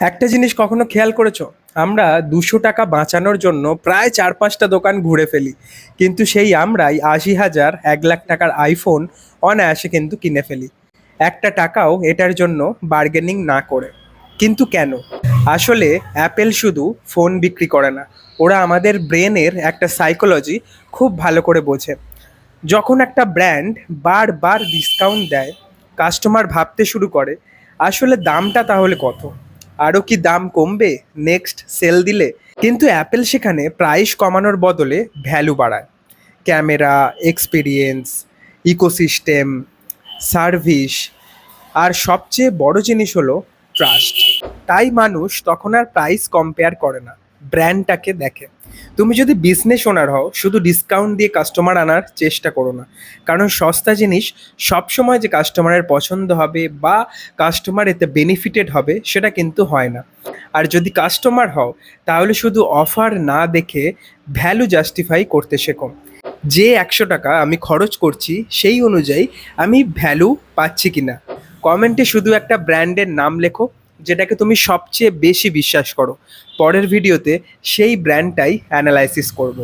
একটা জিনিস কখনো খেয়াল করেছো? আমরা 200 টাকা বাঁচানোর জন্য প্রায় 4-5টা দোকান ঘুরে ফেলি, কিন্তু সেই আমরাই 80,000 1 লাখ টাকার আইফোন অনায়াসে কিন্তু কিনে ফেলি, একটা টাকাও এটার জন্য বার্গেনিং না করে। কিন্তু কেন? আসলে অ্যাপেল শুধু ফোন বিক্রি করে না, ওরা আমাদের ব্রেনের একটা সাইকোলজি খুব ভালো করে বোঝে। যখন একটা ব্র্যান্ড বারবার ডিসকাউন্ট দেয়, কাস্টমার ভাবতে শুরু করে আসলে দামটা তাহলে কত, আরও কি দাম কমবে নেক্সট সেল দিলে। কিন্তু অ্যাপেল সেখানে প্রাইস কমানোর বদলে ভ্যালু বাড়ায়। ক্যামেরা, এক্সপিরিয়েন্স, ইকোসিস্টেম, সার্ভিস, আর সবচেয়ে বড় জিনিস হলো ট্রাস্ট। তাই মানুষ তখন আর প্রাইস কম্পেয়ার করে না, ব্র্যান্ডটাকে দেখে। তুমি যদি বিজনেস ওনার হও, শুধু ডিসকাউন্ট দিয়ে কাস্টমার আনার চেষ্টা করো না, কারণ সস্তা জিনিস সবসময় যে কাস্টমারের পছন্দ হবে বা কাস্টমার এতে বেনিফিটেড হবে সেটা কিন্তু হয় না। আর যদি কাস্টমার হও, তাহলে শুধু অফার না দেখে ভ্যালু জাস্টিফাই করতে শেখো। যে 100 টাকা আমি খরচ করছি সেই অনুযায়ী আমি ভ্যালু পাচ্ছি কিনা। কমেন্টে শুধু একটা ব্র্যান্ডের নাম লেখো যেটাকে তুমি সবচেয়ে বেশি বিশ্বাস করো। পরের ভিডিওতে সেই ব্র্যান্ডটাই অ্যানালাইসিস করব।